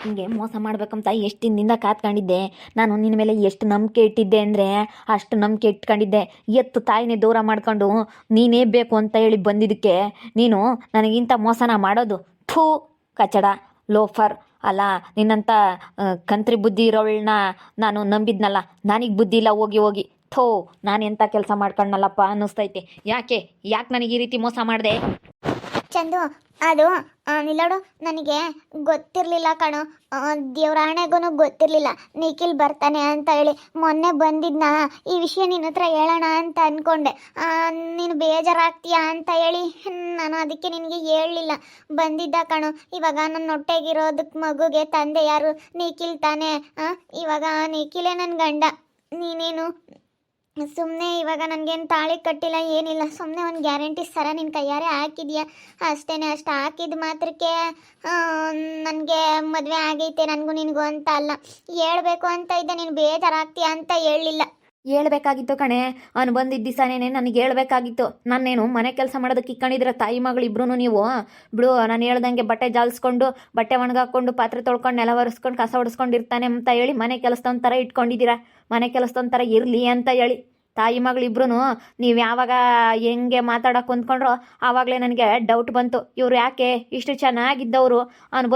ನಿನಗೆ ಮೋಸ ಮಾಡ್ಬೇಕಂತ ಎಷ್ಟು ದಿನದಿಂದ ಕಾತ್ಕೊಂಡಿದ್ದೆ. ನಾನು ನಿನ್ನ ಮೇಲೆ ಎಷ್ಟು ನಂಬಿಕೆ ಇಟ್ಟಿದ್ದೆ ಅಂದರೆ ಅಷ್ಟು ನಂಬಿಕೆ ಇಟ್ಕೊಂಡಿದ್ದೆ. ಎತ್ತು ತಾಯಿನೇ ದೂರ ಮಾಡ್ಕೊಂಡು ನೀನೇ ಬೇಕು ಅಂತ ಹೇಳಿ ಬಂದಿದ್ದಕ್ಕೆ ನೀನು ನನಗಿಂತ ಮೋಸನ ಮಾಡೋದು. ಥೂ ಕಚಡ, ಲೋಫರ್. ಅಲ್ಲ ನಿನ್ನಂಥ ಕಂತ್ರಿ ಬುದ್ಧಿ ಇರೋಳನ್ನ ನಾನು ನಂಬಿದ್ನಲ್ಲ, ನನಗೆ ಬುದ್ಧಿ ಇಲ್ಲ ಹೋಗಿ ಹೋಗಿ. ಥೋ, ನಾನು ಎಂಥ ಕೆಲಸ ಮಾಡ್ಕೊಂಡ್ನಲ್ಲಪ್ಪ ಅನ್ನಿಸ್ತೈತೆ. ಯಾಕೆ ನನಗೆ ಈ ರೀತಿ ಮೋಸ ಮಾಡಿದೆ? ಚಂದು, ಅದು ನಿಲ್ಲೋಡು, ನನಗೆ ಗೊತ್ತಿರಲಿಲ್ಲ ಕಣೋ. ದೇವ್ರಾಣೆಗೂ ಗೊತ್ತಿರಲಿಲ್ಲ ನಿಖಿಲ್ ಬರ್ತಾನೆ ಅಂತ ಹೇಳಿ. ಮೊನ್ನೆ ಬಂದಿದ್ನ ಈ ವಿಷಯ ನಿನ್ನ ಹತ್ರ ಹೇಳೋಣ ಅಂತ ಅಂದ್ಕೊಂಡೆ. ನೀನು ಬೇಜಾರಾಗ್ತೀಯಾ ಅಂತ ಹೇಳಿ ನಾನು ಅದಕ್ಕೆ ನಿನಗೆ ಹೇಳಲಿಲ್ಲ. ಬಂದಿದ್ದ ಕಣೋ. ಇವಾಗ ನನ್ನ ಹೊಟ್ಟೆಗಿರೋದಕ್ಕೆ ಮಗುಗೆ ತಂದೆ ಯಾರು? ನಿಖಿಲ್ ತಾನೇ. ಇವಾಗ ನಿಖಿಲೇ ನನ್ನ ಗಂಡ. ನೀನೇನು ಸುಮ್ಮನೆ ಇವಾಗ ನನಗೇನು ತಾಳಿ ಕಟ್ಟಿಲ್ಲ, ಏನಿಲ್ಲ. ಸುಮ್ಮನೆ ಒಂದು ಗ್ಯಾರಂಟಿ ಸರ ನಿನ್ನ ಕೈಯಾರೆ ಹಾಕಿದ್ಯಾ ಅಷ್ಟೇ. ಅಷ್ಟು ಹಾಕಿದ ಮಾತ್ರಕ್ಕೆ ನನಗೆ ಮದುವೆ ಆಗೈತೆ ನನಗೂ ನಿನಗೂ ಅಂತ ಅಲ್ಲ. ಹೇಳ್ಬೇಕು ಅಂತ ಇದ್ದೆ, ನೀನು ಬೇಜಾರಾಗ್ತೀಯ ಅಂತ ಹೇಳಲಿಲ್ಲ. ಹೇಳ್ಬೇಕಾಗಿತ್ತು ಕಣೆ. ಅವನು ಬಂದಿದ್ದ ದಿವಸನೇ ನನಗೆ ಹೇಳ್ಬೇಕಾಗಿತ್ತು. ನಾನೇನು ಮನೆ ಕೆಲಸ ಮಾಡೋದಕ್ಕೆ ಇಕ್ಕೊಂಡಿದ್ರೆ ತಾಯಿ ಮಗಳು ಇಬ್ರು ನೀವು ಬಿಡು. ನಾನು ಹೇಳ್ದಂಗೆ ಬಟ್ಟೆ ಜಾಲಿಸ್ಕೊಂಡು, ಬಟ್ಟೆ ಒಣಗಾಕೊಂಡು, ಪಾತ್ರೆ ತೊಳ್ಕೊಂಡು, ನೆಲ ಒರೆಸ್ಕೊಂಡು, ಕಸ ಹೊಡೆಸ್ಕೊಂಡಿರ್ತಾನೆ ಅಂತ ಹೇಳಿ ಮನೆ ಕೆಲಸದೊಂದು ಥರ ಇಟ್ಕೊಂಡಿದ್ದೀರಾ. ಮನೆ ಕೆಲಸದೊಂದು ಥರ ಇರಲಿ ಅಂತ ಹೇಳಿ ತಾಯಿ ಮಗಳಿಬ್ರು ನೀವು ಯಾವಾಗ ಹೆಂಗೆ ಮಾತಾಡೋಕೆ ಹೊಂದ್ಕೊಂಡ್ರೋ ಆವಾಗಲೇ ನನಗೆ ಡೌಟ್ ಬಂತು. ಇವ್ರು ಯಾಕೆ ಇಷ್ಟು ಚೆನ್ನಾಗಿದ್ದವರು ಅವನು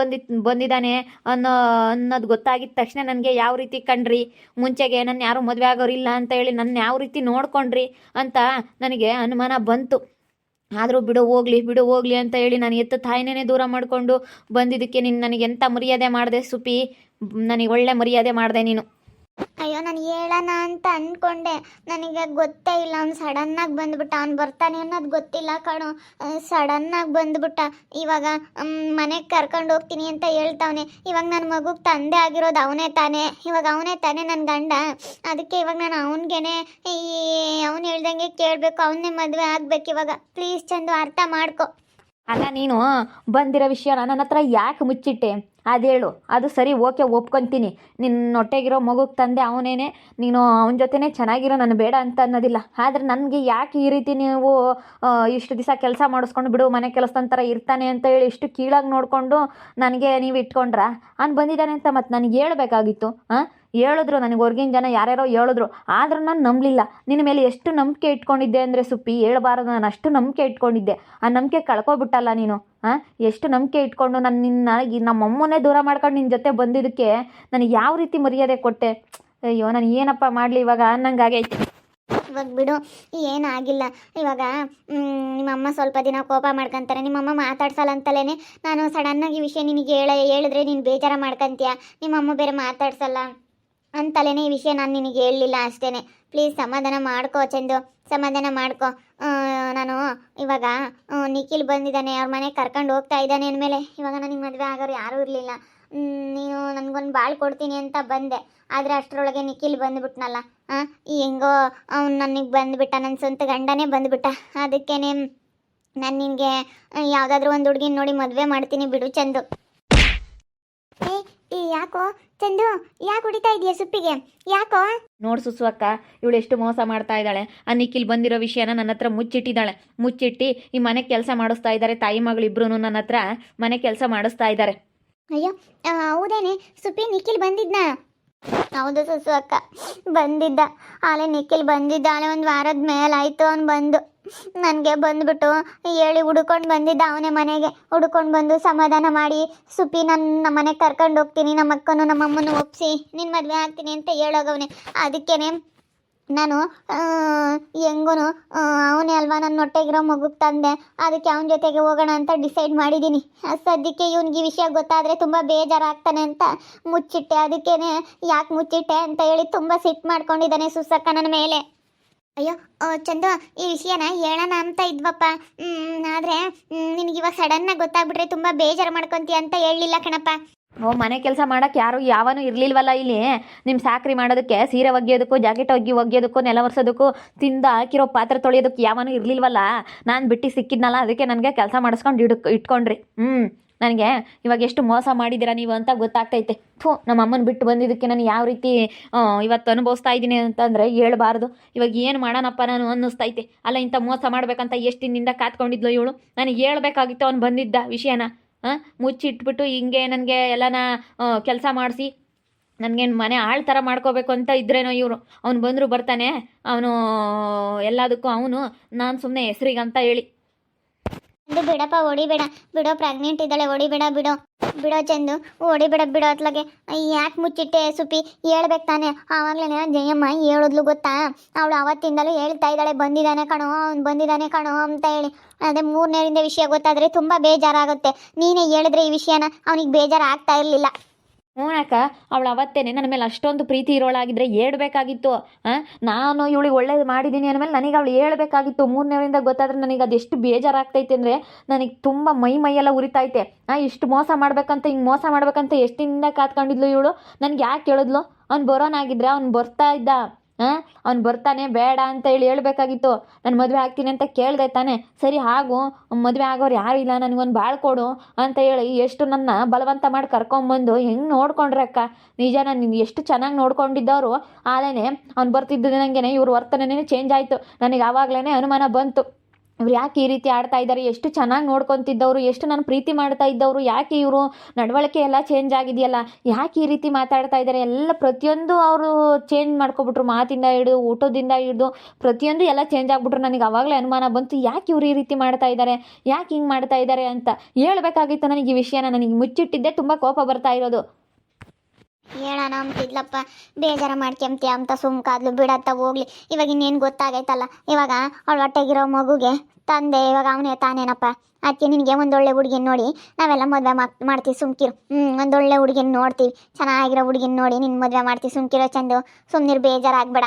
ಬಂದಿದ್ದಾನೆ ಅನ್ನೋದು ಗೊತ್ತಾಗಿದ್ದ ತಕ್ಷಣ ನನಗೆ ಯಾವ ರೀತಿ ಕಂಡ್ರಿ, ಮುಂಚೆಗೆ ನನ್ನ ಯಾರೂ ಮದುವೆ ಆಗೋರಿಲ್ಲ ಅಂತ ಹೇಳಿ ನನ್ನ ಯಾವ ರೀತಿ ನೋಡ್ಕೊಂಡ್ರಿ ಅಂತ ನನಗೆ ಅನುಮಾನ ಬಂತು. ಆದರೂ ಬಿಡು ಹೋಗ್ಲಿ ಅಂತ ಹೇಳಿ ನಾನು ಎತ್ತ ತಾಯಿನೇ ದೂರ ಮಾಡಿಕೊಂಡು ಬಂದಿದ್ದಕ್ಕೆ ನೀನು ನನಗೆ ಎಂಥ ಮರ್ಯಾದೆ ಮಾಡಿದೆ ಸುಪಿ. ನನಗೆ ಒಳ್ಳೆ ಮರ್ಯಾದೆ ಮಾಡಿದೆ ನೀನು. ಅಯ್ಯೋ, ನಾನು ಹೇಳೋಣ ಅಂತ ಅಂದ್ಕೊಂಡೆ. ನನಗೆ ಗೊತ್ತೇ ಇಲ್ಲ. ಅವ್ನು ಸಡನ್ನಾಗಿ ಬಂದುಬಿಟ್ಟ. ಅವ್ನು ಬರ್ತಾನೆ ಅನ್ನೋದು ಗೊತ್ತಿಲ್ಲ ಕಣೋ. ಸಡನ್ನಾಗಿ ಬಂದುಬಿಟ್ಟ. ಇವಾಗ ಮನೆಗೆ ಕರ್ಕೊಂಡು ಹೋಗ್ತೀನಿ ಅಂತ ಹೇಳ್ತಾವನೆ. ಇವಾಗ ನನ್ನ ಮಗುಗೆ ತಂದೆ ಆಗಿರೋದು ಅವನೇ ತಾನೇ. ಇವಾಗ ಅವನೇ ತಾನೇ ನನ್ನ ಗಂಡ. ಅದಕ್ಕೆ ಇವಾಗ ನಾನು ಅವನಿಗೇನೆ ಅವ್ನು ಹೇಳ್ದಂಗೆ ಕೇಳಬೇಕು. ಅವನ್ನೇ ಮದುವೆ ಆಗ್ಬೇಕು ಇವಾಗ. ಪ್ಲೀಸ್ ಚಂದು, ಅರ್ಥ ಮಾಡ್ಕೊ. ಅಲ್ಲ, ನೀನು ಬಂದಿರೋ ವಿಷಯನ ನನ್ನ ಹತ್ರ ಯಾಕೆ ಮುಚ್ಚಿಟ್ಟೆ ಅದೇಳು. ಅದು ಸರಿ, ಓಕೆ, ಒಪ್ಕೊತೀನಿ. ನಿನ್ನ ಹೊಟ್ಟೆಗಿರೋ ಮಗುಗೆ ತಂದೆ ಅವನೇನೆ, ನೀನು ಅವನ ಜೊತೆನೇ ಚೆನ್ನಾಗಿರೋ, ನಾನು ಬೇಡ ಅಂತ ಅನ್ನೋದಿಲ್ಲ. ಆದರೆ ನನಗೆ ಯಾಕೆ ಈ ರೀತಿ ನೀವು ಇಷ್ಟು ದಿವಸ ಕೆಲಸ ಮಾಡಿಸ್ಕೊಂಡು ಬಿಡು, ಮನೆ ಕೆಲಸದಂತರ ಇರ್ತಾನೆ ಅಂತ ಹೇಳಿ ಇಷ್ಟು ಕೀಳಾಗಿ ನೋಡಿಕೊಂಡು ನನಗೆ ನೀವು ಇಟ್ಕೊಂಡ್ರ? ಅವ್ನು ಬಂದಿದ್ದಾನೆ ಅಂತ ಮತ್ತು ನನಗೆ ಹೇಳ್ಬೇಕಾಗಿತ್ತು. ಹೇಳಿದ್ರು, ನನಗೆ ಹೊರ್ಗಿನ ಜನ ಯಾರ್ಯಾರೋ ಹೇಳಿದ್ರು, ಆದರೂ ನಾನು ನಂಬಲಿಲ್ಲ. ನಿನ್ನ ಮೇಲೆ ಎಷ್ಟು ನಂಬಿಕೆ ಇಟ್ಕೊಂಡಿದ್ದೆ ಅಂದರೆ ಸುಪ್ಪಿ, ಹೇಳ್ಬಾರ್ದು. ನಾನು ಅಷ್ಟು ನಂಬಿಕೆ ಇಟ್ಕೊಂಡಿದ್ದೆ. ಆ ನಂಬಿಕೆ ಕಳ್ಕೊಬಿಟ್ಟಲ್ಲ ನೀನು. ಎಷ್ಟು ನಂಬಿಕೆ ಇಟ್ಕೊಂಡು ನಮ್ಮಮ್ಮನೇ ದೂರ ಮಾಡ್ಕೊಂಡು ನಿನ್ನ ಜೊತೆ ಬಂದಿದ್ದಕ್ಕೆ ನನಗೆ ಯಾವ ರೀತಿ ಮರ್ಯಾದೆ ಕೊಟ್ಟೆ. ಅಯ್ಯೋ, ನಾನು ಏನಪ್ಪ ಮಾಡಲಿ ಇವಾಗ ಅನ್ನಂಗಾಗೈತೆ. ಇವಾಗ ಬಿಡು, ಏನಾಗಿಲ್ಲ. ಇವಾಗ ನಿಮ್ಮಮ್ಮ ಸ್ವಲ್ಪ ದಿನ ಕೋಪ ಮಾಡ್ಕೊತಾರೆ. ನಿಮ್ಮಮ್ಮ ಮಾತಾಡ್ಸಲ್ಲ ಅಂತಲೇ ನಾನು ಸಡನ್ನಾಗಿ ವಿಷಯ ನಿನಗೆ ಹೇಳಿದ್ರೆ ನೀನು ಬೇಜಾರ ಮಾಡ್ಕೊತೀಯ. ನಿಮ್ಮಮ್ಮ ಬೇರೆ ಮಾತಾಡ್ಸಲ್ಲ ಅಂತಲೇ ಈ ವಿಷಯ ನಾನು ನಿನಗೆ ಹೇಳಲಿಲ್ಲ ಅಷ್ಟೇ. ಪ್ಲೀಸ್ ಸಮಾಧಾನ ಮಾಡ್ಕೋ ಚಂದು, ಸಮಾಧಾನ ಮಾಡ್ಕೋ. ನಾನು ಇವಾಗ ನಿಖಿಲ್ ಬಂದಿದ್ದಾನೆ, ಅವ್ರ ಮನೆಗೆ ಕರ್ಕೊಂಡು ಹೋಗ್ತಾ ಇದ್ದಾನೆ ಅಂದಮೇಲೆ ಇವಾಗ ನನಗೆ ಮದುವೆ ಆಗೋರು ಯಾರೂ ಇರಲಿಲ್ಲ. ನೀನು ನನಗೊಂದು ಬಾಳು ಕೊಡ್ತೀನಿ ಅಂತ ಬಂದೆ. ಆದರೆ ಅಷ್ಟರೊಳಗೆ ನಿಖಿಲ್ ಬಂದುಬಿಟ್ನಲ್ಲ. ಹೆಂಗೋ ಅವ್ನು ನನಗೆ ಬಂದುಬಿಟ್ಟ, ನನ್ನ ಸ್ವಂತ ಗಂಡನೇ ಬಂದುಬಿಟ್ಟ. ಅದಕ್ಕೇ ನಾನು ನಿನಗೆ ಯಾವುದಾದ್ರೂ ಒಂದು ಹುಡುಗಿನ ನೋಡಿ ಮದುವೆ ಮಾಡ್ತೀನಿ ಬಿಡು ಚಂದು. ಯಾಕೋ ಚಂದು, ಯಾಕೆ ಹೊಡಿತಾ ಇದೆಯಾ ಸುಪ್ಪಿಗೆ? ಯಾಕೋ? ನೋಡು ಸುಸು ಅಕ್ಕ, ಇವಳು ಎಷ್ಟು ಮೋಸ ಮಾಡ್ತಾ ಇದ್ದಾಳೆ. ಆ ನಿಖಿಲ್ ಬಂದಿರೋ ವಿಷಯನ ನನ್ನ ಹತ್ರ ಮುಚ್ಚಿಟ್ಟಿದ್ದಾಳೆ. ಮುಚ್ಚಿಟ್ಟು ಈ ಮನೆ ಕೆಲಸ ಮಾಡಿಸ್ತಾ ಇದ್ದಾರೆ. ತಾಯಿ ಮಗಳಿಬ್ರು ನನ್ನ ಹತ್ರ ಮನೆ ಕೆಲಸ ಮಾಡಿಸ್ತಾ ಇದ್ದಾರೆ. ಅಯ್ಯೋ, ಹೌದೇನೆ ಸುಪ್ಪಿ, ನಿಖಿಲ್ ಬಂದಿದ್ನಾ? ಹೌದು ಸುಸು ಅಕ್ಕ, ಬಂದಿದ್ದ. ಆಲೆ ನಿಖಿಲ್ ಬಂದಿದ್ದ. ಆಲೆ ಒಂದು ವಾರದ ಮೇಲಾಯಿತು ಅವ್ನು ಬಂದು. ನನಗೆ ಬಂದುಬಿಟ್ಟು ಹೇಳಿ ಹುಡ್ಕೊಂಡು ಬಂದಿದ್ದ. ಅವನೇ ಮನೆಗೆ ಹುಡ್ಕೊಂಡು ಬಂದು ಸಮಾಧಾನ ಮಾಡಿ, ಸುಪ್ಪಿ ನನ್ನ ಮನೆಗೆ ಕರ್ಕೊಂಡು ಹೋಗ್ತೀನಿ, ನಮ್ಮ ಅಕ್ಕನೂ ನಮ್ಮ ಅಮ್ಮನೂ ಒಪ್ಪಿಸಿ ನಿನ್ನ ಮದುವೆ ಆಗ್ತೀನಿ ಅಂತ ಹೇಳೋಗವನೆ. ಅದಕ್ಕೇ ನಾನು ಹೆಂಗೂ ಅವನೇ ಅಲ್ವಾ ನನ್ನ ಹೊಟ್ಟೆಗಿರೋ ಮಗುಗೆ ತಂದೆ. ಅದಕ್ಕೆ ಅವನ ಜೊತೆಗೆ ಹೋಗೋಣ ಅಂತ ಡಿಸೈಡ್ ಮಾಡಿದ್ದೀನಿ. ಸದ್ಯಕ್ಕೆ ಇವನಿಗೆ ಈ ವಿಷಯ ಗೊತ್ತಾದರೆ ತುಂಬ ಬೇಜಾರಾಗ್ತಾನೆ ಅಂತ ಮುಚ್ಚಿಟ್ಟೆ. ಅದಕ್ಕೇ ಯಾಕೆ ಮುಚ್ಚಿಟ್ಟೆ ಅಂತ ಹೇಳಿ ತುಂಬ ಸಿಟ್ಟು ಮಾಡ್ಕೊಂಡಿದ್ದಾನೆ ಸುಸಕ್ಕ ನನ್ನ ಮೇಲೆ. ಅಯ್ಯೋ ಚಂದು, ಈ ವಿಷಯನ ಹೇಳೋಣ ಅಂತ ಇದ್ವಪ್ಪ. ಆದರೆ ನಿನಗಿವಾಗ ಸಡನ್ನಾಗಿ ಗೊತ್ತಾಗ್ಬಿಟ್ರೆ ತುಂಬ ಬೇಜಾರು ಮಾಡ್ಕೊತೀಯ ಅಂತ ಹೇಳಲಿಲ್ಲ ಕಣಪ್ಪ. ಮನೆ ಕೆಲಸ ಮಾಡೋಕ್ಕೆ ಯಾವನೂ ಇರಲಿಲ್ವಲ್ಲ ಇಲ್ಲಿ. ನಿಮ್ಮ ಸಾಕ್ರಿ ಮಾಡೋದಕ್ಕೆ, ಸೀರೆ ಒಗೆಯೋದಕ್ಕೂ, ಜಾಕೆಟ್ ಒಗೆಯೋದಕ್ಕೂ, ನೆಲ ಒರೆಸೋದಕ್ಕೂ, ತಿಂದು ಹಾಕಿರೋ ಪಾತ್ರೆ ತೊಳೆಯೋದಕ್ಕೆ ಯಾವನೂ ಇರಲಿಲ್ವಲ್ಲ. ನಾನು ಬಿಟ್ಟು ಸಿಕ್ಕಿದ್ನಲ್ಲ, ಅದಕ್ಕೆ ನನಗೆ ಕೆಲಸ ಮಾಡಿಸ್ಕೊಂಡು ಇಟ್ಕೊಂಡ್ರಿ. ನನಗೆ ಇವಾಗ ಎಷ್ಟು ಮೋಸ ಮಾಡಿದ್ದೀರಾ ನೀವು ಅಂತ ಗೊತ್ತಾಗ್ತೈತೆ. ನಮ್ಮ ಅಮ್ಮನ ಬಿಟ್ಟು ಬಂದಿದ್ದಕ್ಕೆ ನಾನು ಯಾವ ರೀತಿ ಇವತ್ತು ಅನುಭವಿಸ್ತಾ ಇದ್ದೀನಿ ಅಂತಂದರೆ ಹೇಳ್ಬಾರ್ದು. ಇವಾಗ ಏನು ಮಾಡೋಣಪ್ಪ ನಾನು ಅನ್ನಿಸ್ತೈತೆ. ಅಲ್ಲ, ಇಂಥ ಮೋಸ ಮಾಡಬೇಕಂತ ಎಷ್ಟು ದಿನದಿಂದ ಕಾತ್ಕೊಂಡಿದ್ಲು ಇವಳು. ನನಗೆ ಹೇಳ್ಬೇಕಾಗಿತ್ತು ಅವ್ನು ಬಂದಿದ್ದ ವಿಷಯನ. ಮುಚ್ಚಿಟ್ಬಿಟ್ಟು ಹಿಂಗೆ ನನಗೆ ಎಲ್ಲನ ಕೆಲಸ ಮಾಡಿಸಿ ನನಗೇನು ಮನೆ ಆಳ್ ಥರ ಮಾಡ್ಕೋಬೇಕು ಅಂತ ಇದ್ರೇನೋ ಇವರು. ಅವ್ನು ಬಂದರೂ ಬರ್ತಾನೆ, ಅವನು ಎಲ್ಲದಕ್ಕೂ ಅವನು, ನಾನು ಸುಮ್ಮನೆ ಹೆಸ್ರಿಗಂತ ಹೇಳಿ. ಅದು ಬಿಡಪ್ಪ, ಹೊಡಿಬೇಡ ಬಿಡೋ, ಪ್ರೆಗ್ನೆಂಟ್ ಇದ್ದಾಳೆ, ಹೊಡಿಬೇಡ ಬಿಡೋ, ಬಿಡೋ ಚಂದು, ಹೊಡಿಬೇಡ ಬಿಡೋ. ಅತ್ಲಾಗೆ ಯಾಕೆ ಮುಚ್ಚಿಟ್ಟೆ ಸುಪಿ, ಹೇಳ್ಬೇಕು ತಾನೆ. ಆವಾಗಲೇ ಜಯಮ್ಮ ಹೇಳಿದ್ಲು ಗೊತ್ತಾ, ಅವಳು ಅವತ್ತಿಂದಲೂ ಹೇಳ್ತಾ ಇದ್ದಾಳೆ ಬಂದಿದ್ದಾನೆ ಕಣೋ, ಅವ್ನು ಬಂದಿದ್ದಾನೆ ಕಣೋ ಅಂತ ಹೇಳಿ. ಅದೇ 3ನೇರಿಂದ ವಿಷಯ ಗೊತ್ತಾದರೆ ತುಂಬ ಬೇಜಾರಾಗುತ್ತೆ. ನೀನೇ ಹೇಳಿದ್ರೆ ಈ ವಿಷಯನ ಅವನಿಗೆ ಬೇಜಾರು ಆಗ್ತಾ ಇರಲಿಲ್ಲ. ಅಕ್ಕ ಅವಳು ಅವತ್ತೇನೆ ನನ್ನ ಮೇಲೆ ಅಷ್ಟೊಂದು ಪ್ರೀತಿ ಇರೋಳಾಗಿದ್ರೆ ಹೇಳ್ಬೇಕಾಗಿತ್ತು. ನಾನು ಇವಳಿಗೆ ಒಳ್ಳೇದು ಮಾಡಿದ್ದೀನಿ ಅಂದಮೇಲೆ ನನಗೆ ಅವಳು ಹೇಳ್ಬೇಕಾಗಿತ್ತು. 3ನೇವರಿಂದ ಗೊತ್ತಾದ್ರೆ ನನಗೆ ಅದೆಷ್ಟು ಬೇಜಾರಾಗ್ತೈತೆ ಅಂದರೆ ನನಗೆ ತುಂಬ ಮೈಯೆಲ್ಲ ಉರಿತೈತೆ. ಇಷ್ಟು ಮೋಸ ಮಾಡ್ಬೇಕಂತ, ಹಿಂಗೆ ಮೋಸ ಮಾಡ್ಬೇಕಂತ ಎಷ್ಟು ದಿನದಿಂದ ಕಾತ್ಕೊಂಡಿದ್ಲು ಇವಳು. ನನಗೆ ಯಾಕೆ ಹೇಳಿದ್ಲು? ಅವ್ನು ಬರೋನಾಗಿದ್ರೆ ಅವ್ನು ಬರ್ತಾ ಇದ್ದ. ಅವ್ನು ಬರ್ತಾನೆ ಬೇಡ ಅಂತ ಹೇಳಿ ಹೇಳ್ಬೇಕಾಗಿತ್ತು. ನಾನು ಮದುವೆ ಆಗ್ತೀನಿ ಅಂತ ಕೇಳಿದೆ ತಾನೆ. ಸರಿ ಆಗು, ಮದುವೆ ಆಗೋರು ಯಾರು ಇಲ್ಲ, ನನಗೊಂದು ಬಾಳ್ ಕೊಡು ಅಂತ ಹೇಳಿ ಎಷ್ಟು ನನ್ನ ಬಲವಂತ ಮಾಡಿ ಕರ್ಕೊಂಬಂದು ಹೆಂಗೆ ನೋಡ್ಕೊಂಡ್ರೆ ಅಕ್ಕ. ನಿಜ, ನಾನು ಎಷ್ಟು ಚೆನ್ನಾಗಿ ನೋಡ್ಕೊಂಡಿದ್ದವರು. ಆಲೇನೆ ಅವ್ನು ಬರ್ತಿದ್ದ ನನಗೇನೆ ಇವ್ರ ವರ್ತನೆನೇ ಚೇಂಜ್ ಆಯಿತು. ನನಗೆ ಆವಾಗಲೇ ಅನುಮಾನ ಬಂತು, ಇವ್ರು ಯಾಕೆ ಈ ರೀತಿ ಆಡ್ತಾ ಇದ್ದಾರೆ. ಎಷ್ಟು ಚೆನ್ನಾಗಿ ನೋಡ್ಕೊತಿದ್ದವರು, ಎಷ್ಟು ನಾನು ಪ್ರೀತಿ ಮಾಡ್ತಾ ಇದ್ದವರು, ಯಾಕೆ ಇವರು ನಡವಳಿಕೆ ಎಲ್ಲ ಚೇಂಜ್ ಆಗಿದೆಯಲ್ಲ, ಯಾಕೆ ಈ ರೀತಿ ಮಾತಾಡ್ತಾ ಇದ್ದಾರೆ, ಎಲ್ಲ ಪ್ರತಿಯೊಂದು ಅವರು ಚೇಂಜ್ ಮಾಡ್ಕೊಬಿಟ್ರು. ಮಾತಿಂದ ಹಿಡಿದು ಊಟದಿಂದ ಹಿಡಿದು ಪ್ರತಿಯೊಂದು ಎಲ್ಲ ಚೇಂಜ್ ಆಗಿಬಿಟ್ರು. ನನಗೆ ಆವಾಗಲೇ ಅನುಮಾನ ಬಂತು, ಯಾಕೆ ಇವ್ರು ಈ ರೀತಿ ಮಾಡ್ತಾ ಇದ್ದಾರೆ, ಯಾಕೆ ಹಿಂಗೆ ಮಾಡ್ತಾ ಇದ್ದಾರೆ ಅಂತ ಹೇಳ್ಬೇಕಾಗಿತ್ತು ನನಗೆ ಈ ವಿಷಯನ. ನನಗೆ ಮುಚ್ಚಿಟ್ಟಿದ್ದೆ ತುಂಬ ಕೋಪ ಬರ್ತಾ ಇರೋದು. ಹೇಳೋಣ ಅಂತಿದ್ಲಪ್ಪ, ಬೇಜಾರ ಮಾಡ್ಕೊಂತೀಯ ಅಂತ ಸುಮ್ಕಾದ್ಲು. ಬಿಡತ್ತ ಹೋಗ್ಲಿ, ಇವಾಗ ಇನ್ನೇನು ಗೊತ್ತಾಗೈತಲ್ಲ. ಇವಾಗ ಅವಳ ಹೊಟ್ಟೆಗಿರೋ ಮಗುಗೆ ತಂದೆ ಇವಾಗ ಅವನೇ ತಾನೇನಪ್ಪ. ಅದಕ್ಕೆ ನಿನಗೆ ಒಂದೊಳ್ಳೆ ಹುಡುಗಿನ ನೋಡಿ ನಾವೆಲ್ಲ ಮದುವೆ ಮಾಡ್ತೀವಿ, ಸುಮ್ಕಿರು. ಒಂದೊಳ್ಳೆ ಹುಡುಗಿನ ನೋಡ್ತೀವಿ, ಚೆನ್ನಾಗಿರೋ ಹುಡುಗಿನ ನೋಡಿ ನಿನ್ನ ಮದುವೆ ಮಾಡ್ತೀವಿ, ಸುಮ್ಕಿರೋ ಚಂದು, ಸುಮ್ಮನಿರು, ಬೇಜಾರಾಗಬೇಡ.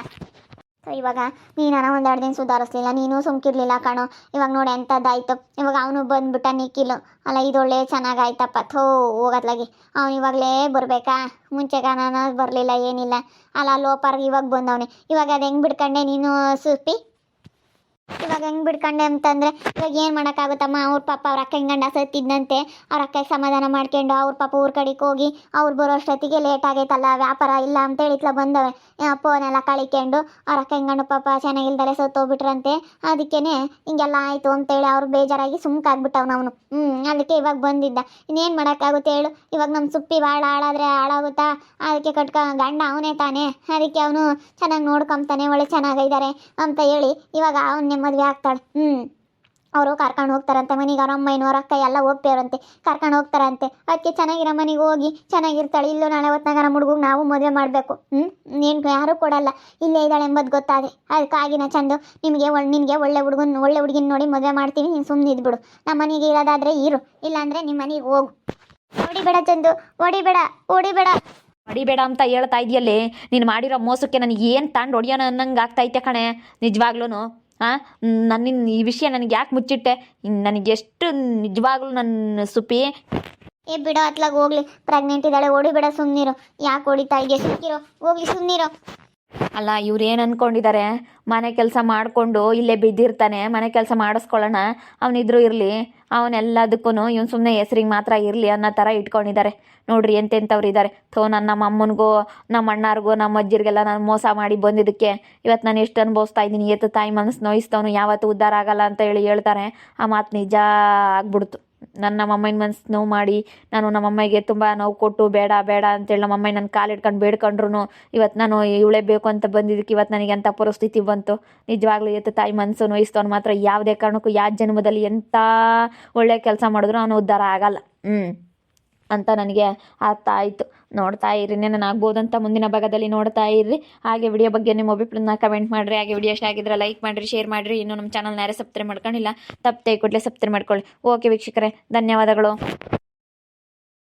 ಇವಾಗ ನೀನಾನ 1-2 ದಿನ ಸುಧಾರಿಸ್ಲಿಲ್ಲ, ನೀನು ಸುಮ್ಕಿರ್ಲಿಲ್ಲ ಕಣೋ. ಇವಾಗ ನೋಡಿ ಎಂಥದ್ದಾಯ್ತು. ಇವಾಗ ಅವನು ಬಂದ್ಬಿಟ್ಟ ನಿಖಿಲು. ಅಲ್ಲ, ಇದೊಳ್ಳೆ ಚೆನ್ನಾಗಾಯ್ತಪ್ಪ. ಹೋಗತ್ಲಾಗಿ ಅವ್ನು ಇವಾಗಲೇ ಬರಬೇಕಾ? ಮುಂಚೆಗಾನ ಬರಲಿಲ್ಲ, ಏನಿಲ್ಲ ಅಲ್ಲ. ಲೋಪರ್ಗೆ ಇವಾಗ ಬಂದವನೆ. ಇವಾಗ ಅದು ಹೆಂಗೆ ಬಿಡ್ಕೊಂಡೆ ನೀನು ಸುಪ್ಪಿ? ಇವಾಗ ಹೆಂಗೆ ಬಿಡ್ಕೊಂಡೆ ಅಂತಂದರೆ ಇವಾಗ ಏನು ಮಾಡೋಕ್ಕಾಗುತ್ತಮ್ಮ? ಅವ್ರ ಪಾಪ ಅವ್ರ ಅಕ್ಕ ಗಂಡ ಸತ್ತಿದ್ದಂತೆ, ಅವ್ರ ಅಕ್ಕಗೆ ಸಮಾಧಾನ ಮಾಡ್ಕೊಂಡು ಅವ್ರ ಪಾಪ ಊರ ಕಡೆಗೆ ಹೋಗಿ ಅವ್ರು ಬರೋ ಅಷ್ಟೊತ್ತಿಗೆ ಲೇಟ್ ಆಗೈತಲ್ಲ, ವ್ಯಾಪಾರ ಇಲ್ಲ ಅಂತೇಳಿ ಇತ್ಲ ಬಂದವೆ. ಫೋನೆಲ್ಲ ಕಳಿಕೊಂಡು ಅವ್ರ ಅಕ್ಕ ಗಂಡು ಪಾಪ ಚೆನ್ನಾಗಿಲ್ದಲೆ ಸತ್ತೋಗ್ಬಿಟ್ರಂತೆ. ಅದಕ್ಕೇ ಹಿಂಗೆಲ್ಲ ಆಯಿತು ಅಂತೇಳಿ ಅವ್ರು ಬೇಜಾರಾಗಿ ಸುಮ್ಕಾಗ್ಬಿಟ್ಟವ್ನು ಅವನು. ಅದಕ್ಕೆ ಇವಾಗ ಬಂದಿದ್ದ. ಇನ್ನೇನು ಮಾಡೋಕ್ಕಾಗುತ್ತೆ ಹೇಳು? ಇವಾಗ ನಮ್ಮ ಸುಪ್ಪಿ ಭಾಳ ಹಾಳಾದರೆ ಹಾಳಾಗುತ್ತಾ? ಅದಕ್ಕೆ ಗಂಡ ಅವನೇ ತಾನೇ. ಅದಕ್ಕೆ ಅವನು ಚೆನ್ನಾಗಿ ನೋಡ್ಕೊಂತಾನೆ, ಒಳ್ಳೆ ಚೆನ್ನಾಗಿದ್ದಾರೆ ಅಂತ ಹೇಳಿ ಇವಾಗ ಅವನ್ನೇ ಮದುವೆ ಆಗ್ತಾಳೆ. ಅವರು ಕರ್ಕೊಂಡು ಹೋಗ್ತಾರಂತೆ ಮನೆಗೆ. ಅವ್ರ ಅಮ್ಮ ಅವ್ರ ಅಕ್ಕ ಎಲ್ಲ ಹೋಗ್ತೇವ್ರಂತೆ, ಕರ್ಕೊಂಡು ಹೋಗ್ತಾರಂತೆ. ಅದಕ್ಕೆ ಚೆನ್ನಾಗಿರೋ ಮನೆಗೆ ಹೋಗಿ ಚೆನ್ನಾಗಿರ್ತಾಳೆ. ಇಲ್ಲೂ ನಾಳೆ ಹೊತ್ನಾಗ ನಮ್ಮ ಹುಡುಗ ನಾವು ಮದುವೆ ಮಾಡಬೇಕು. ಏನು ಯಾರೂ ಕೊಡಲ್ಲ, ಇಲ್ಲೇ ಇದ್ದಾಳೆ ಎಂಬುದು ಗೊತ್ತಾದೆ. ಅದಕ್ಕಾಗಿನ ಚಂದು ನಿನಗೆ ಒಳ್ಳೆ ಹುಡುಗಿನ ನೋಡಿ ಮದುವೆ ಮಾಡ್ತೀನಿ, ನೀನು ಸುಮ್ಮನೆ ಇದ್ಬಿಡು. ನಮ್ಮ ಮನೆಗೆ ಇರೋದಾದರೆ ಇರು, ಇಲ್ಲಾಂದರೆ ನಿಮ್ಮ ಮನೆಗೆ ಹೋಗು. ಹೊಡಿಬೇಡ ಚಂದು, ಹೊಡಿಬೇಡ. ಹೊಡಿಬೇಡ ಅಂತ ಹೇಳ್ತಾ ಇದೆಯಲ್ಲೇ. ನೀನು ಮಾಡಿರೋ ಮೋಸಕ್ಕೆ ನನಗೆ ಏನು ತಾಂಡು ಹೊಡಿಯೋಣ ಅನ್ನಂಗೆ ಆಗ್ತೈತೆ ಕಣೆ, ನಿಜವಾಗ್ಲೂ. ನನ್ನಿನ್ನ ಈ ವಿಷಯ ನನಗೆ ಯಾಕೆ ಮುಚ್ಚಿಟ್ಟೆ? ನನಗೆ ಎಷ್ಟು ನಿಜವಾಗ್ಲೂ ನನ್ನ ಸುಪಿ. ಬಿಡೋ ಅತ್ಲಾಗ ಹೋಗ್ಲಿ, ಪ್ರೆಗ್ನೆಂಟ್ ಇದ್ದಾಳೆ, ಹೊಡಿಬೇಡ, ಸುಮ್ಮನಿರು. ಯಾಕೆ ಹೊಡಿತಾ ಇದೆಯಾ? ಸುಮ್ಕಿರೋ, ಹೋಗ್ಲಿ, ಸುಮ್ಮನಿರೋ. ಅಲ್ಲ, ಇವ್ರು ಏನು ಅಂದ್ಕೊಂಡಿದ್ದಾರೆ? ಮನೆ ಕೆಲಸ ಮಾಡಿಕೊಂಡು ಇಲ್ಲೇ ಬಿದ್ದಿರ್ತಾನೆ, ಮನೆ ಕೆಲಸ ಮಾಡಿಸ್ಕೊಳ್ಳೋಣ, ಅವನಿದ್ರು ಇರಲಿ, ಅವನೆಲ್ಲದಕ್ಕೂ ಇವನು ಸುಮ್ಮನೆ ಹೆಸ್ರಿಗೆ ಮಾತ್ರ ಇರಲಿ ಅನ್ನೋ ಥರ ಇಟ್ಕೊಂಡಿದ್ದಾರೆ. ನೋಡ್ರಿ ಎಂತೆಂಥವ್ರು ಇದ್ದಾರೆ. ನಮ್ಮ ಅಮ್ಮನಿಗೂ, ನಮ್ಮ ಅಣ್ಣಾರಿಗೂ, ನಮ್ಮ ಅಜ್ಜಿರಿಗೆಲ್ಲ ನಾನು ಮೋಸ ಮಾಡಿ ಬಂದಿದ್ದಕ್ಕೆ ಇವತ್ತು ನಾನು ಎಷ್ಟು ಅನುಭವಿಸ್ತಾ ಇದ್ದೀನಿ. ತಾಯಿ ಮನಸ್ಸು ನೋಯಿಸ್ತವನು ಯಾವತ್ತೂ ಉದ್ಧಾರ ಆಗಲ್ಲ ಅಂತ ಹೇಳಿ ಹೇಳ್ತಾರೆ. ಆ ಮಾತು ನಿಜ ಆಗ್ಬಿಡ್ತು. ನಮ್ಮಮ್ಮನ ಮನಸ್ಸು ನೋವು ಮಾಡಿ ನಾನು ನಮ್ಮಮ್ಮಗೆ ತುಂಬ ನೋವು ಕೊಟ್ಟು ಬೇಡ ಅಂತೇಳಿ ನಮ್ಮಮ್ಮ ನನ್ನ ಕಾಲು ಹಿಡ್ಕೊಂಡು ಬೇಡ್ಕೊಂಡ್ರು ಇವತ್ತು ನಾನು ಇವಳೇ ಬೇಕು ಅಂತ ಬಂದಿದ್ದಕ್ಕೆ ಇವತ್ತು ನನಗೆ ಅಂಥ ಪರಿಸ್ಥಿತಿ ಬಂತು. ನಿಜವಾಗ್ಲೂ ತಾಯಿ ಮನಸ್ಸು ನೋಯಿಸ್ತವನು ಮಾತ್ರ ಯಾವುದೇ ಕಾರಣಕ್ಕೂ ಯಾವ ಜನ್ಮದಲ್ಲಿ ಎಂಥ ಒಳ್ಳೆ ಕೆಲಸ ಮಾಡಿದ್ರು ಅವನು ಉದ್ಧಾರ ಆಗಲ್ಲ ಅಂತ ನನಗೆ ಅರ್ಥ ಆಯಿತು. ನೋಡ್ತಾ ಇರ್ರಿ, ನಾನು ಆಗ್ಬೋದಂತ ಮುಂದಿನ ಭಾಗದಲ್ಲಿ ನೋಡ್ತಾ ಇರ್ರಿ. ಹಾಗೆ ವಿಡಿಯೋ ಬಗ್ಗೆ ನಿಮ್ಮ ಅಭಿಪ್ರಾಯನ ಕಮೆಂಟ್ ಮಾಡಿರಿ. ಹಾಗೆ ವಿಡಿಯೋ ಇಷ್ಟ ಆಗಿದ್ರೆ ಲೈಕ್ ಮಾಡಿರಿ, ಶೇರ್ ಮಾಡಿರಿ. ಇನ್ನೂ ನಮ್ಮ ಚಾನಲ್ನ ಯಾರೇ ಸಬ್ಸ್ಕ್ರೈಬ್ ಮಾಡ್ಕೊಂಡಿಲ್ಲ, ತಪ್ಪದೆ ಕೂಡಲೇ ಸಬ್ಸ್ಕ್ರೈಬ್ ಮಾಡ್ಕೊಳ್ಳಿ. ಓಕೆ ವೀಕ್ಷಕರೇ, ಧನ್ಯವಾದಗಳು.